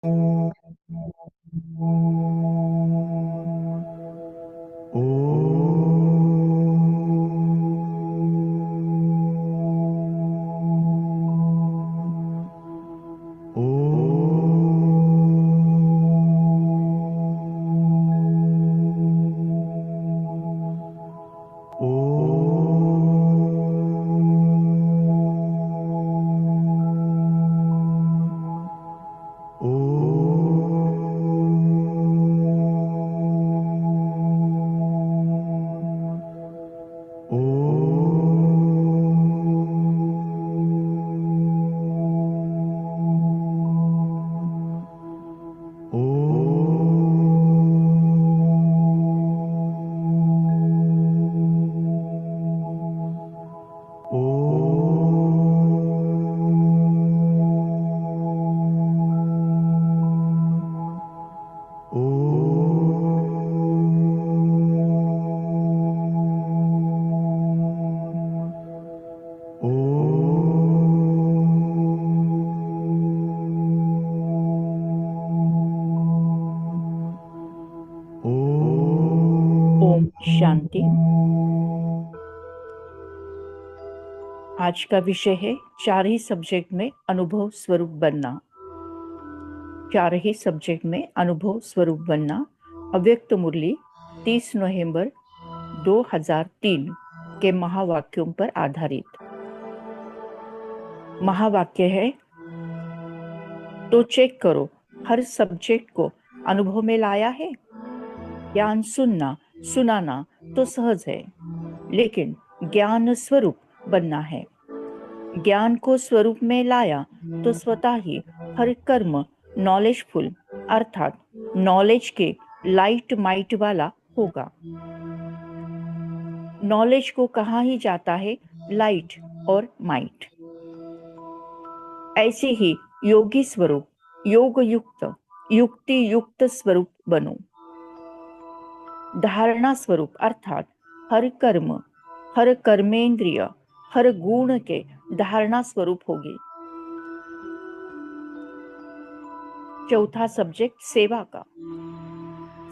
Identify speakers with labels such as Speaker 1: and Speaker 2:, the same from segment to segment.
Speaker 1: ॐ
Speaker 2: शांति। आज का विषय है चार ही सब्जेक्ट में अनुभव स्वरूप बनना। चार ही सब्जेक्ट में अनुभव स्वरूप बनना। अव्यक्त मुरली 30 नवंबर 2003 के महावाक्यों पर आधारित। महावाक्य है, तो चेक करो हर सब्जेक्ट को अनुभव में लाया है। ज्ञान सुनना सुनाना तो सहज है, लेकिन ज्ञान स्वरूप बनना है। ज्ञान को स्वरूप में लाया तो स्वतः ही हर कर्म नॉलेजफुल अर्थात नॉलेज के लाइट माइट वाला होगा। नॉलेज को कहा ही जाता है लाइट और माइट। ऐसे ही योगी स्वरूप योग युक्त युक्ति युक्त स्वरूप बनो। धारणा स्वरूप अर्थात हर कर्म हर कर्मेंद्रिय हर गुण के धारणा स्वरूप होगी। चौथा सब्जेक्ट सेवा का।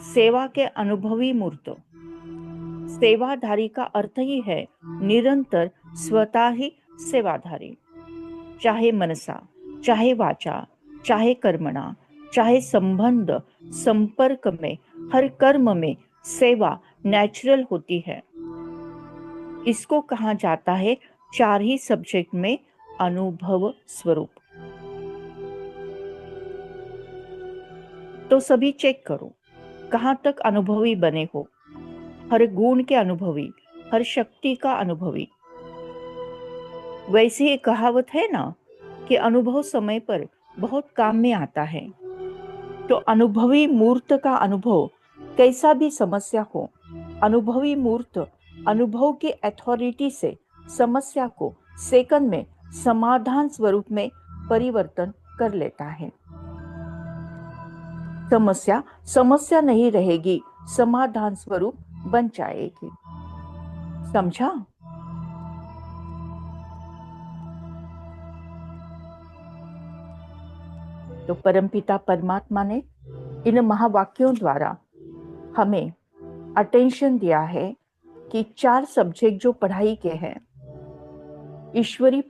Speaker 2: सेवा के अनुभवी मूर्त। सेवाधारी का अर्थ ही है निरंतर स्वतः ही सेवाधारी, चाहे मनसा चाहे वाचा चाहे कर्मणा चाहे संबंध संपर्क में हर कर्म में सेवा नेचुरल होती है। इसको कहा जाता है चार ही सब्जेक्ट में अनुभव स्वरूप। तो सभी चेक करो कहां तक अनुभवी बने हो। हर गुण के अनुभवी हर शक्ति का अनुभवी। वैसे ही कहावत है ना कि अनुभव समय पर बहुत काम में आता है। तो अनुभवी मूर्त का अनुभव कैसा भी समस्या हो, अनुभवी मूर्त अनुभव की अथॉरिटी से समस्या को सेकंड में समाधान स्वरूप में परिवर्तन कर लेता है। समस्या समस्या नहीं रहेगी, समाधान स्वरूप बन जाएगी। समझा? तो परमपिता परमात्मा ने इन महावाक्यों द्वारा हमें अटेंशन दिया है कि चार सब्जेक्ट जो पढ़ाई के हैं, ईश्वरी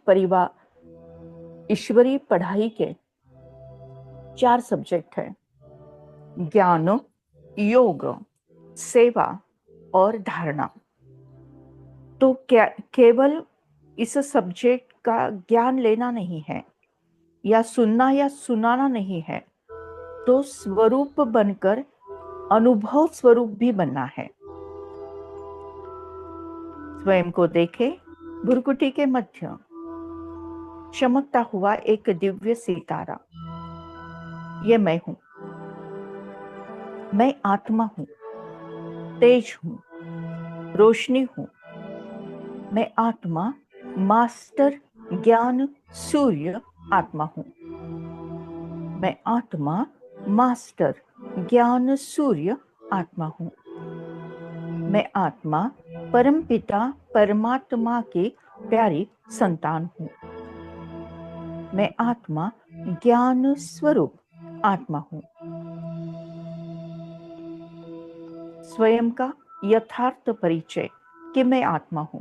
Speaker 2: पढ़ाई के चार सब्जेक्ट हैं, ज्ञान योग सेवा और धारणा। तो केवल इस सब्जेक्ट का ज्ञान लेना नहीं है या सुनना या सुनाना नहीं है, तो स्वरूप बनकर अनुभव स्वरूप भी बनना है। स्वयं को देखे भुरकुटी के मध्य चमकता हुआ एक दिव्य सितारा। ये मैं हूं, मैं आत्मा हूं, तेज हूं, रोशनी हूं। मैं आत्मा मास्टर ज्ञान सूर्य आत्मा हूं। मैं आत्मा मास्टर ज्ञान सूर्य आत्मा हूं। मैं आत्मा परमपिता परमात्मा की प्यारी संतान हूं। मैं आत्मा ज्ञान स्वरूप आत्मा हूं। स्वयं का यथार्थ परिचय कि मैं आत्मा हूं।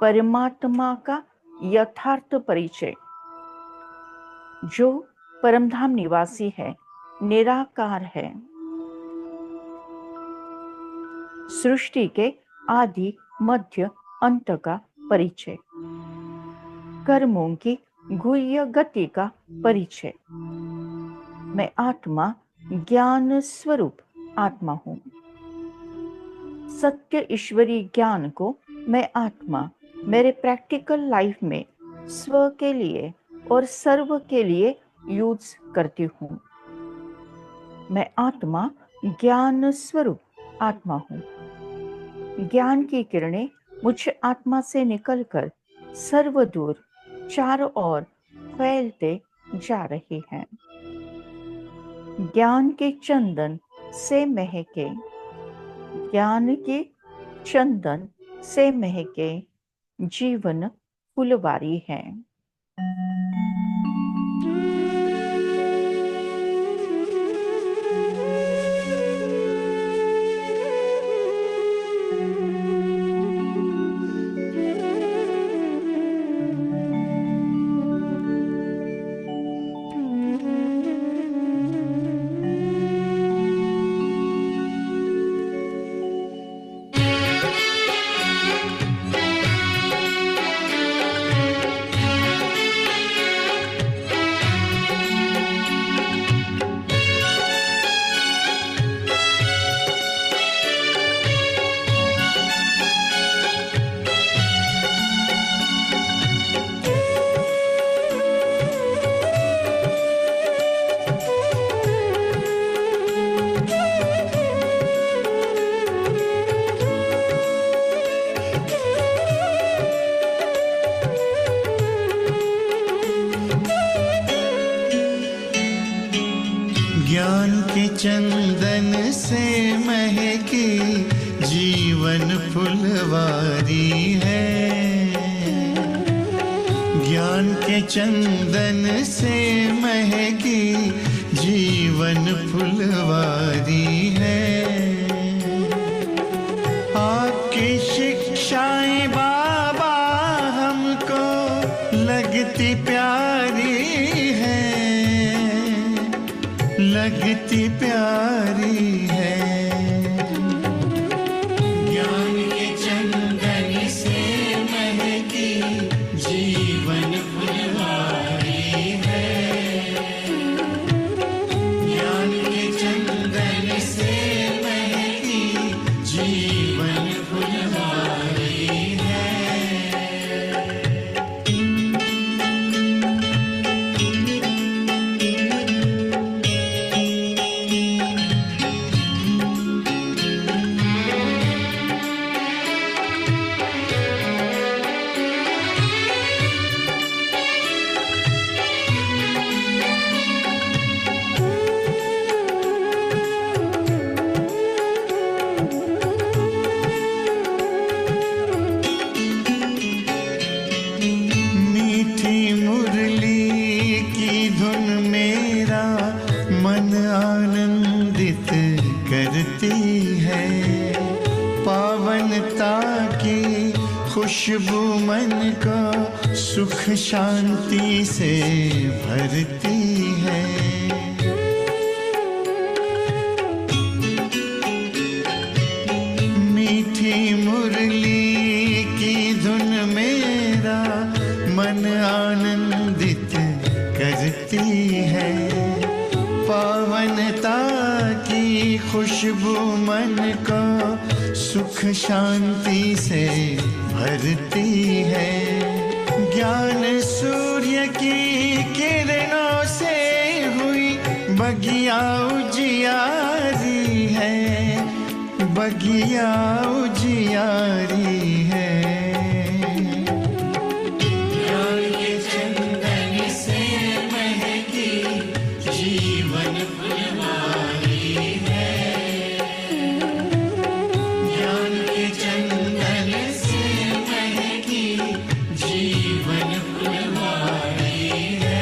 Speaker 2: परमात्मा का यथार्थ परिचय जो परमधाम निवासी है, निराकार है, सृष्टि के आदि मध्य अंत का परिचय, कर्मों की गुह्य गति का परिचय। मैं आत्मा, ज्ञान स्वरूप आत्मा हूं। सत्य ईश्वरी ज्ञान को मैं आत्मा मेरे प्रैक्टिकल लाइफ में स्व के लिए और सर्व के लिए यूज करती हूं। मैं आत्मा, ज्ञान स्वरूप आत्मा हूं। ज्ञान की किरणें मुझ आत्मा से निकलकर सर्वदूर चारों ओर फैलते जा रही हैं। ज्ञान के चंदन से महके, ज्ञान के चंदन से महके जीवन फुलवारी है।
Speaker 1: ज्ञान के चंदन से महकी जीवन फुलवारी है। ज्ञान के चंदन से महकी जीवन फुलवारी है। आपकी शिक्षाएं बाबा हमको लगती प्यारी है, लगती प्यारी है। ज्ञान के चंदन से महकी जीवन फुलवारी है। ज्ञान के चंदन से महकी जीवन फुलवारी है। पावनता की खुशबू मन को सुख शांति से भरती है। मीठी मुरली की धुन मेरा मन आनंदित करती है। पावनता की खुशबू मन को सुख शांति से भरती है। ज्ञान सूर्य की किरणों से हुई बगिया उजियारी है, बगिया उजियारी है। ज्ञान के चंदन से महकी जीवन फुलवारी है। ज्ञान के चंदन से महकी जीवन फुलवारी है।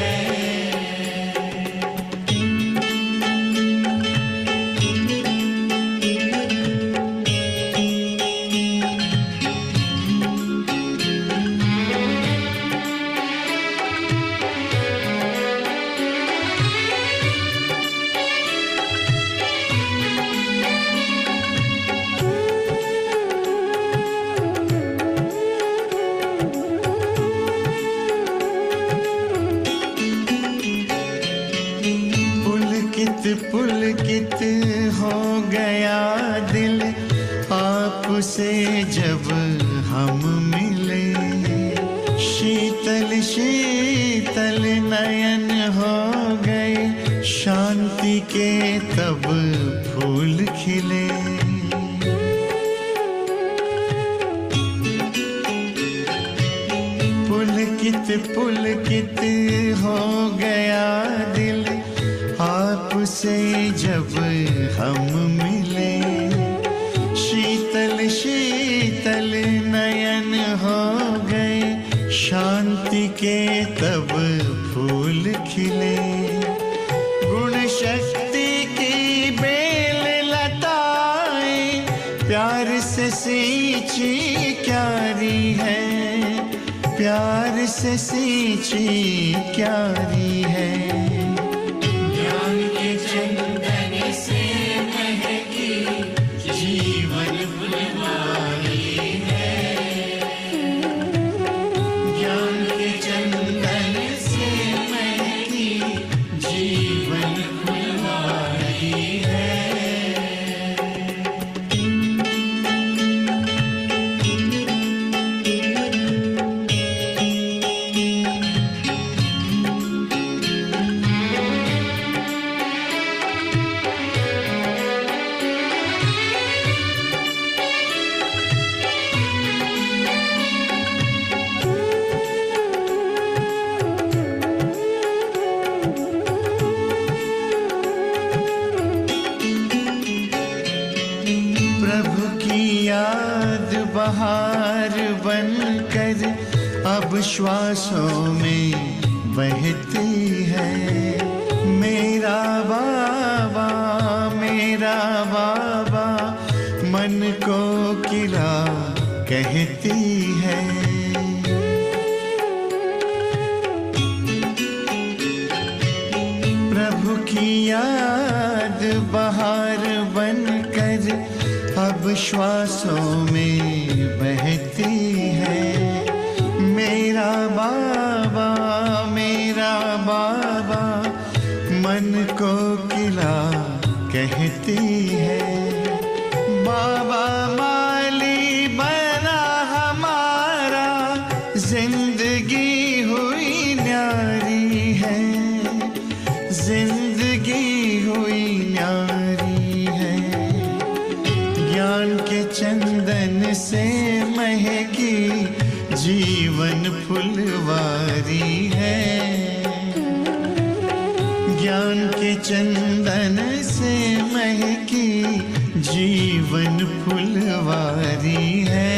Speaker 1: पुलकित हो गया दिल आपसे जब हम मिले। शीतल शीतल नयन हो गए, शांति के तब फूल खिले। पुलकित हो गया दिल आपसे जब हम मिले। शीतल शीतल नयन हो गए, शांति के तब फूल खिले। गुण शक्ति की बेल लताएं प्यार से सींची क्यारी है, प्यार से सींची क्यारी है।
Speaker 2: ज्ञान के चंदन से महकी जीवन फुलवारी है। ज्ञान के चंदन से महकी जीवन फुलवारी है।
Speaker 1: बहार बनकर अब श्वासों में बहती है। मेरा बाबा मन को किला कहती है। प्रभु की याद बहार बनकर अब श्वासों में बहती है। मेरा बाबा मन को किला कहती है। बाबा माली बना हमारा, जिंदगी हुई न्यारी है, जिंदगी हुई न्यारी है। ज्ञान के चंदन से महकी जीवन फुलवारी है। ज्ञान के चंदन से महकी जीवन फुलवारी है।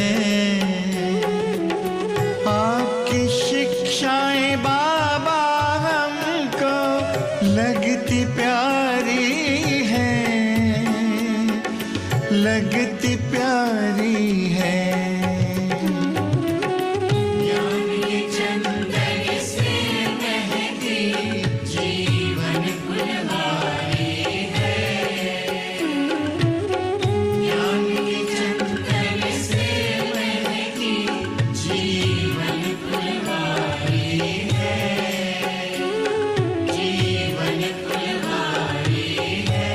Speaker 1: आपकी शिक्षाएं बाबा हमको लगती प्यारी है, लगती प्यारी है।
Speaker 2: ज्ञान के चंदन से महकी जीवन फुलवारी है। ज्ञान के चंदन से महकी जीवन फुलवारी है। जीवन फुलवारी है।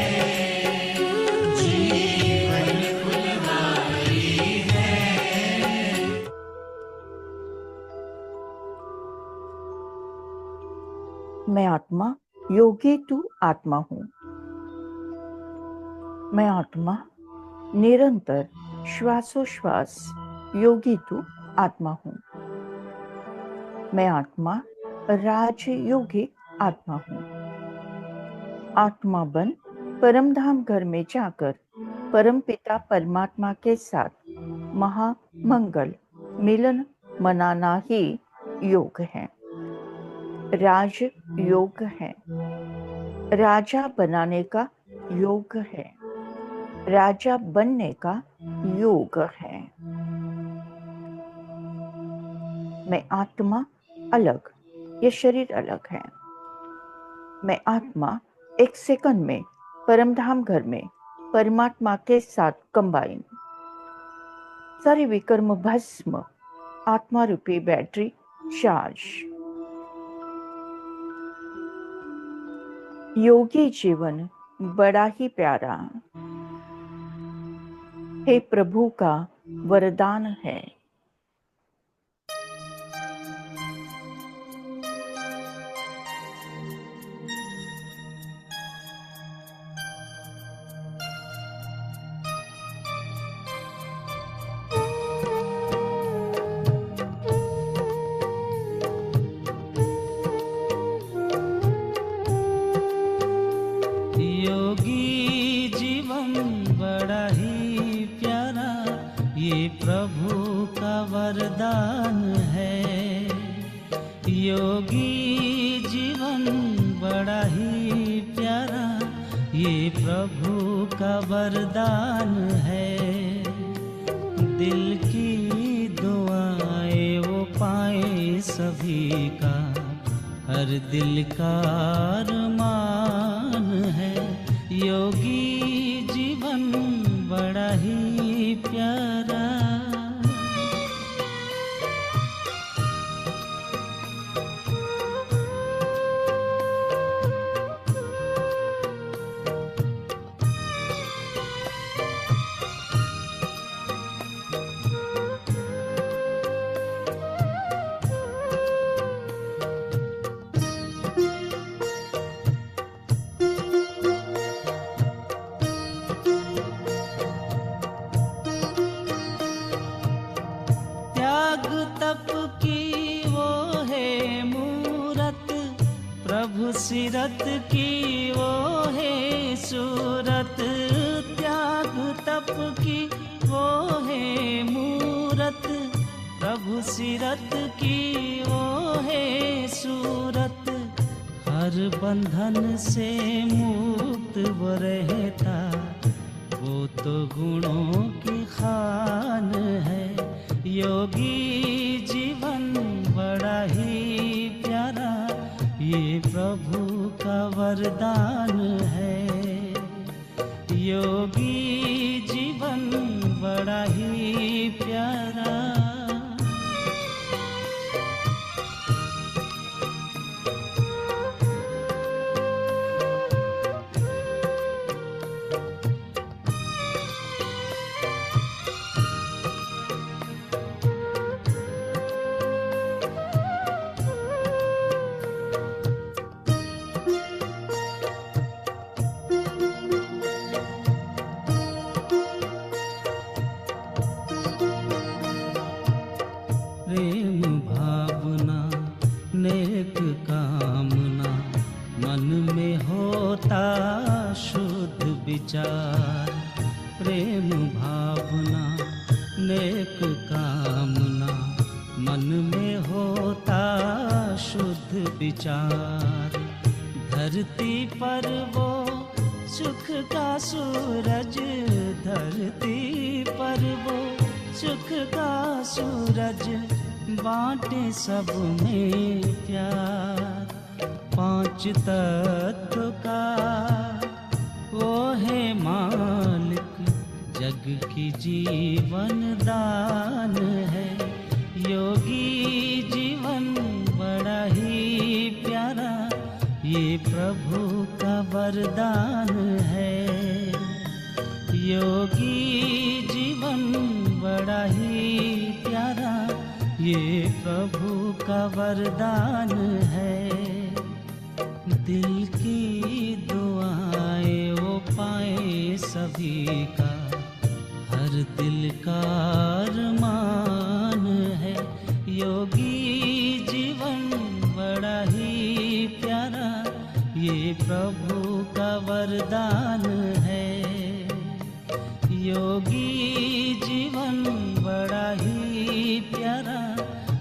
Speaker 2: जीवन फुलवारी है। मैं आत्मा योगी तू आत्मा हूँ। मैं आत्मा निरंतर श्वासोश्वास योगी तू आत्मा हूँ। मैं आत्मा राजयोगी आत्मा हूँ। आत्मा बन परमधाम घर में जाकर परमपिता परमात्मा के साथ महामंगल मिलन मनाना ही योग है, राज योग है। राजा बनाने का योग है, राजा बनने का योग है। मैं आत्मा अलग, ये शरीर अलग है। मैं आत्मा एक सेकंड में परमधाम घर में परमात्मा के साथ कंबाइन। सारे विकर्म भस्म, आत्मा रूपी बैटरी चार्ज। योगी जीवन बड़ा ही प्यारा। हे प्रभु का वरदान है।
Speaker 3: योगी जीवन बड़ा ही प्यारा, ये प्रभु का वरदान है। योगी जीवन बड़ा ही प्यारा, ये प्रभु का वरदान है। दिल की दुआएं वो पाए सभी का, हर दिल का अरमान है। योगी जीवन बड़ा ही प्यारा। त्याग तप की वो है मूरत, प्रभु सीरत की वो है सूरत। त्याग तप की वो है मूरत, प्रभु सीरत की वो है सूरत। हर बंधन से मुक्त वो रहता, वो तो गुणों की खान है। योगी जीवन बड़ा ही प्यारा, ये प्रभु का वरदान है। योगी जीवन बड़ा ही प्यारा। प्रेम भावना नेक कामना, मन में होता शुद्ध विचार। प्रेम भावना नेक कामना, मन में होता शुद्ध विचार। धरती पर वो सुख का सूरज, धरती पर वो सुख का सूरज, बांटे सब में प्यार। पांच तत्व का वो है मालिक, जग की जीवन दान है। योगी जीवन बड़ा ही प्यारा, ये प्रभु का वरदान है। योगी जीवन बड़ा ही प्यारा, ये प्रभु का वरदान है। दिल की दुआएं वो पाए सभी का, हर दिल का अरमान है। योगी जीवन बड़ा ही प्यारा, ये प्रभु का वरदान है। योगी जीवन बड़ा ही प्यारा,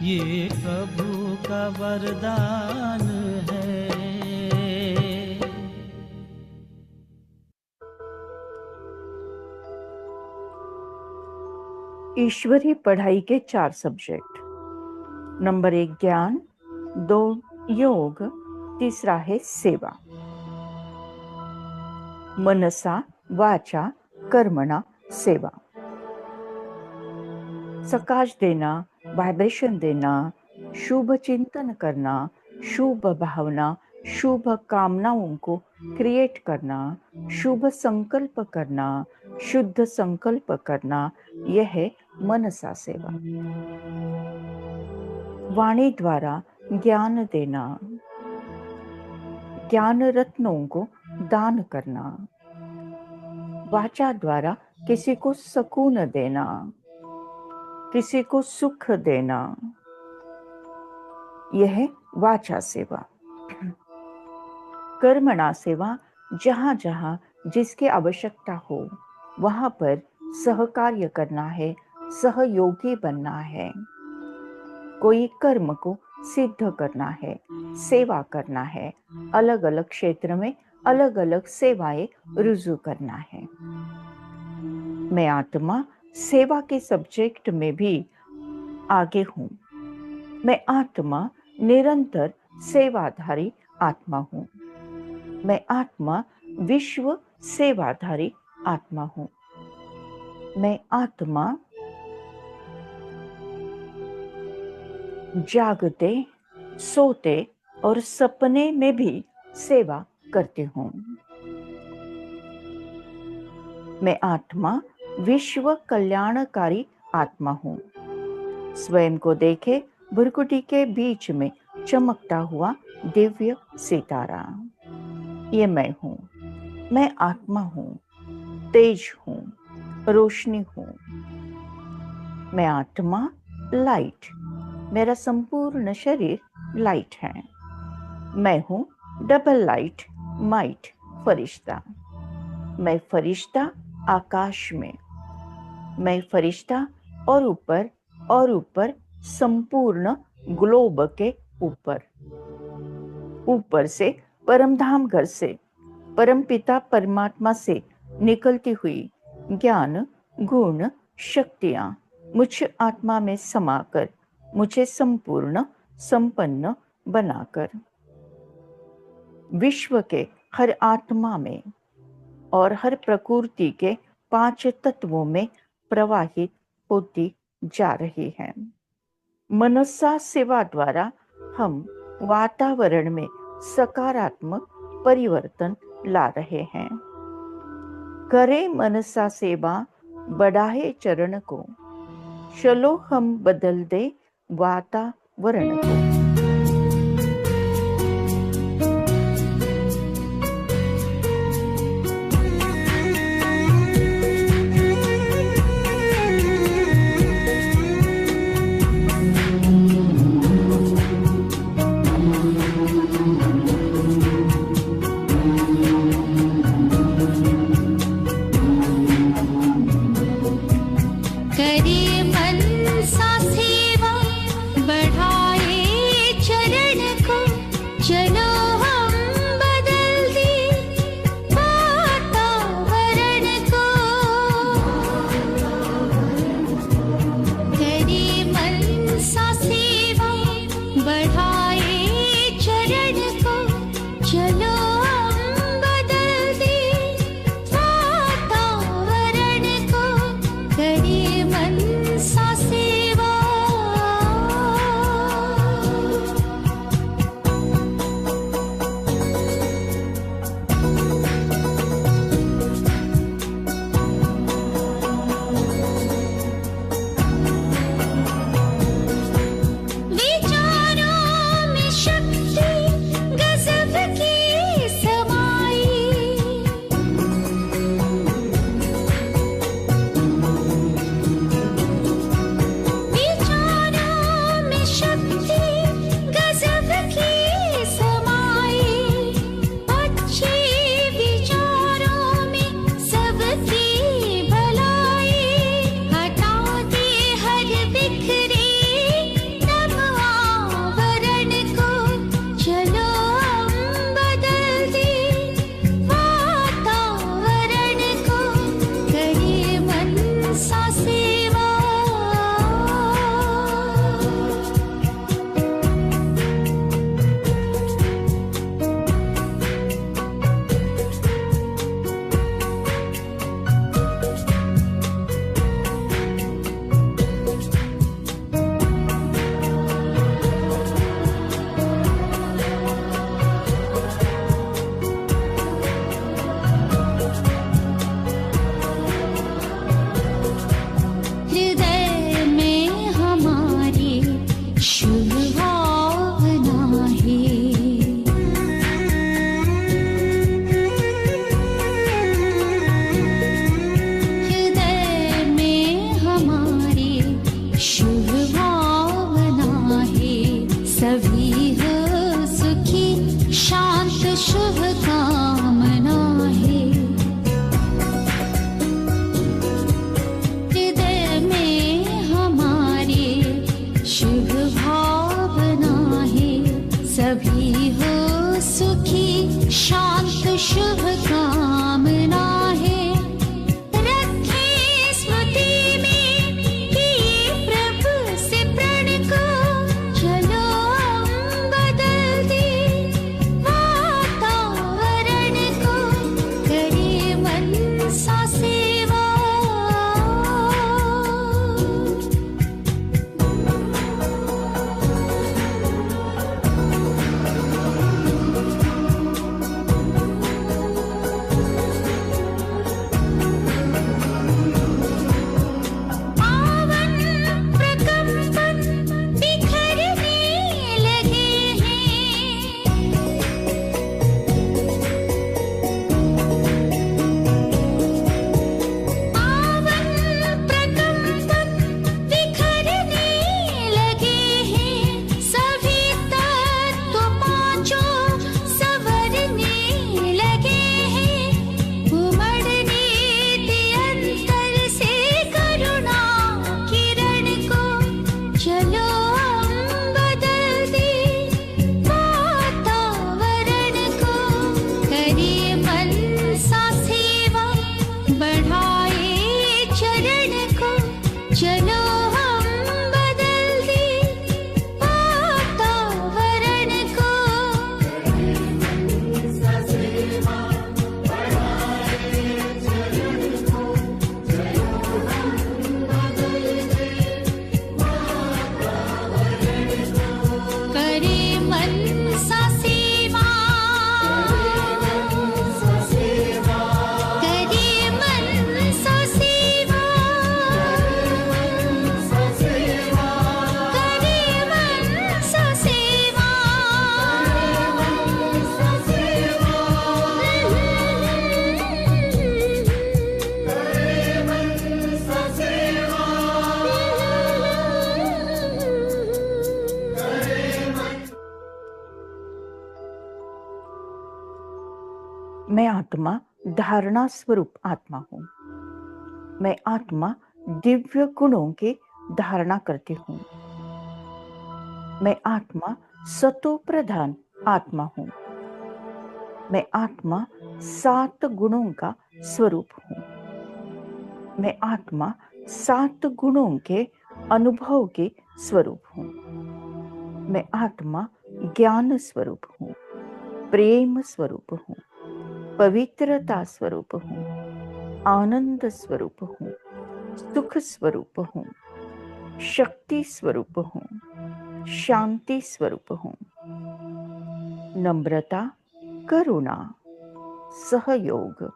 Speaker 3: ये प्रभु का वरदान है।
Speaker 2: ईश्वरीय पढ़ाई के 4 सब्जेक्ट। नंबर 1 ज्ञान, 2 योग, तीसरा है सेवा। मनसा वाचा कर्मणा सेवा। सकाश देना, वाइब्रेशन देना, शुभ चिंतन करना, शुभ भावना शुभ कामनाओं को क्रिएट करना, शुभ संकल्प करना, शुद्ध संकल्प करना, यह है मनसा सेवा। वाणी द्वारा ज्ञान देना, ज्ञान रत्नों को दान करना, वाचा द्वारा किसी को सुकून देना, किसी को सुख देना, यह है वाचा सेवा। कर्मणा सेवा, जहां जहां जिसकी आवश्यकता हो वहां पर सहकार्य करना है, सहयोगी बनना है। कोई कर्म को सिद्ध करना है, सेवा करना है, अलग अलग क्षेत्र में अलग अलग सेवाएं रुजू करना है। मैं आत्मा सेवा के सब्जेक्ट में भी आगे हूँ। मैं आत्मा निरंतर सेवाधारी आत्मा हूँ। मैं आत्मा विश्व सेवाधारी आत्मा हूँ। मैं आत्मा जागते, सोते और सपने में भी सेवा करती हूँ। मैं आत्मा विश्व कल्याणकारी आत्मा हूँ। स्वयं को देखे भ्रुकुटी के बीच में चमकता हुआ दिव्य सितारा, ये मैं हूँ। मैं आत्मा हूँ, तेज हूँ, रोशनी हूँ। मैं आत्मा लाइट, मेरा संपूर्ण शरीर लाइट है। मैं हूँ डबल लाइट, माइट, फरिश्ता। मैं फरिश्ता आकाश में, मैं फरिश्ता और ऊपर संपूर्ण ग्लोब के ऊपर से परमधाम घर से परमपिता परमात्मा से निकलती हुई ज्ञान, गुण, शक्तियां मुझ आत्मा में समाकर मुझे संपूर्ण संपन्न बनाकर विश्व के हर आत्मा में और हर प्रकृति के 5 तत्वों में प्रवाहित होती जा रही है। मनसा सेवा द्वारा हम वातावरण में सकारात्मक परिवर्तन ला रहे हैं। करे मनसा सेवा, बढ़ाए चरण को, चलो हम बदल दे वातावरण को।
Speaker 4: करे मनसा सेवा, बढ़ाए शुभकामना है। रखे स्मृति में किए प्रभु से प्रण को, चलो हम बदल दे वातावरण को, करे मन सा सेवा। पावन प्रकंपन बिखरने लगे हैं। पावन प्रकंपन बिखरने लगे हैं। सभी तत्व पांचों संवरने लगे हैं। उमड़ने दे अंतर से करुणा किरण को, चलो हम बदल दे वातावरण को, करे मन सा सेवा, बढ़ाए चरण को, चलो हम बदल दे वातावरण को। करे मन सा सेवा, करे मन सा सेवा, करे मन सा सेवा।
Speaker 2: मैं आत्मा धारणा स्वरूप आत्मा हूँ। मैं आत्मा दिव्य गुणों के धारणा करती हूँ। मैं आत्मा सतो प्रधान आत्मा हूँ। मैं आत्मा 7 गुणों का स्वरूप हूँ। मैं आत्मा 7 गुणों के अनुभव के स्वरूप हूँ। मैं आत्मा ज्ञान स्वरूप हूँ, प्रेम स्वरूप हूँ, पवित्रता स्वरूप हूँ, आनंद स्वरूप हूँ, सुख स्वरूप हूँ, शक्ति स्वरूप हूँ, शांति स्वरूप हूँ, नम्रता, करुणा, सहयोग,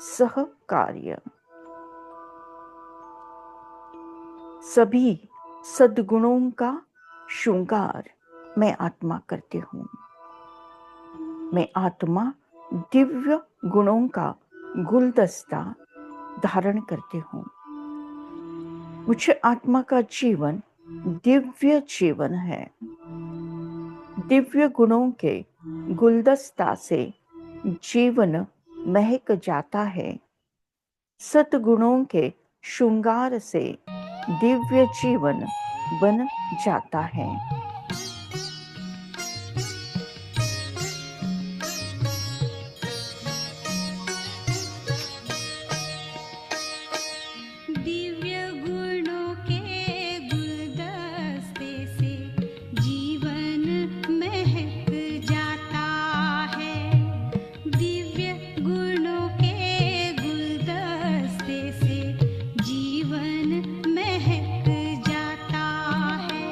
Speaker 2: सहकार्य, सभी सद्गुणों का श्रृंगार मैं आत्मा करती हूँ। मैं आत्मा दिव्य गुणों का गुलदस्ता धारण करती हूँ। मुझे आत्मा का जीवन दिव्य जीवन है। दिव्य गुणों के गुलदस्ता से जीवन महक जाता है। सद्गुणों के श्रृंगार से दिव्य जीवन बन जाता है।
Speaker 4: दिव्य गुणों के गुलदस्ते से जीवन महक जाता है। दिव्य गुणों के गुलदस्ते से जीवन महक जाता है।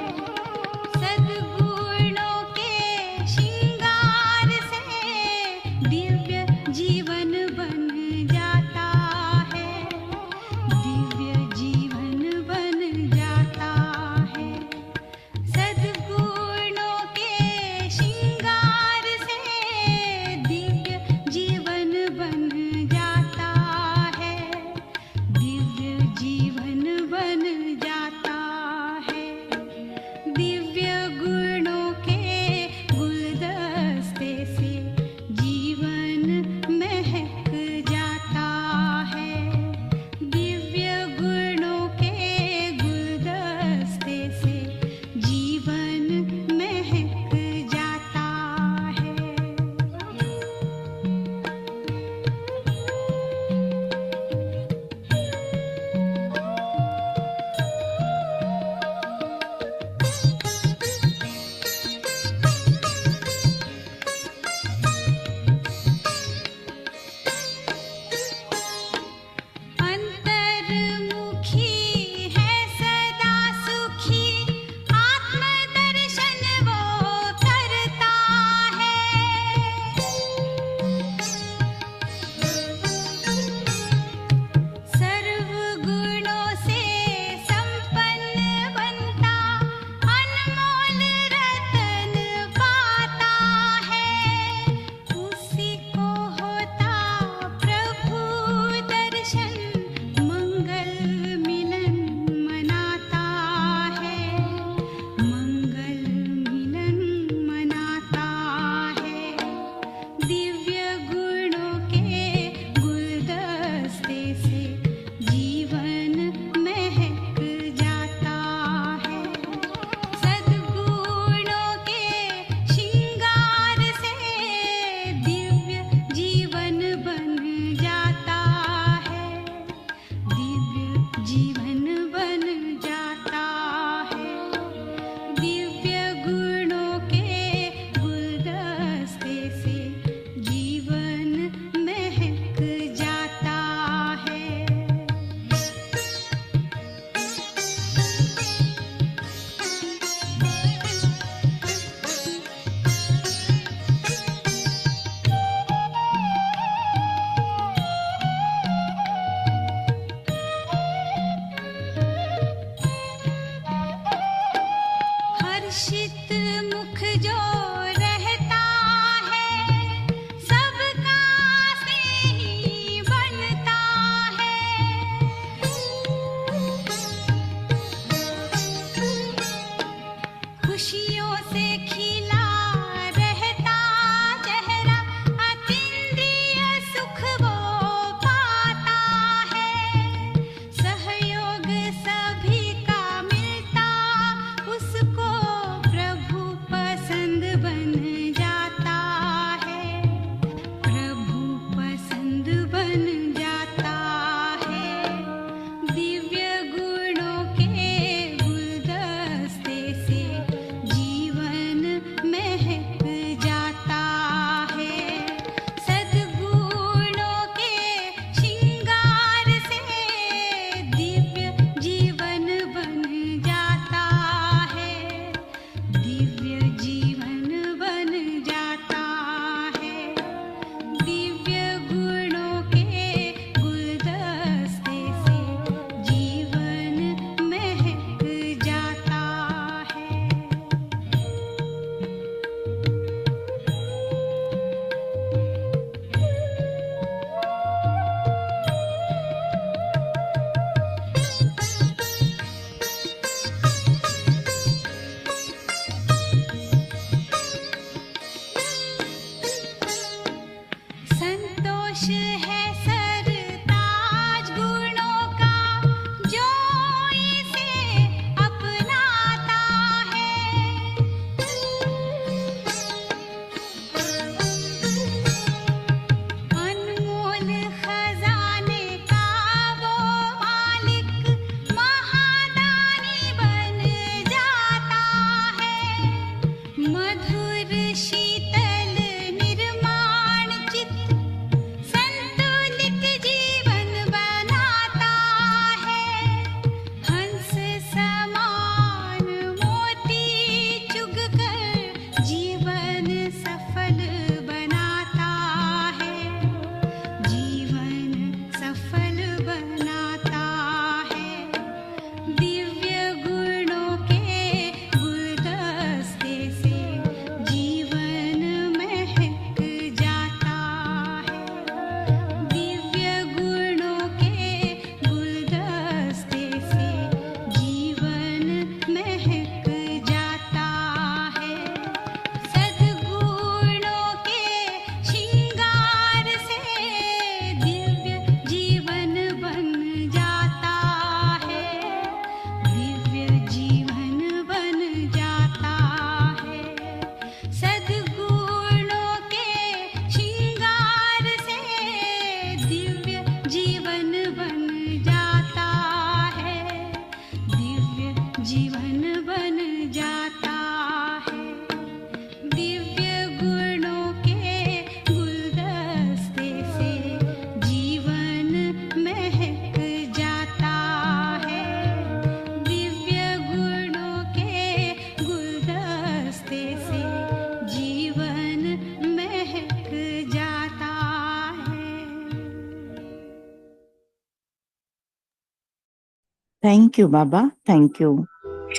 Speaker 2: Thank you Baba, thank you.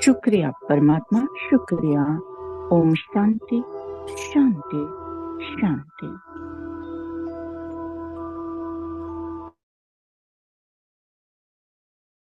Speaker 2: शुक्रिया परमात्मा, शुक्रिया। ओम शांति शांति शांति।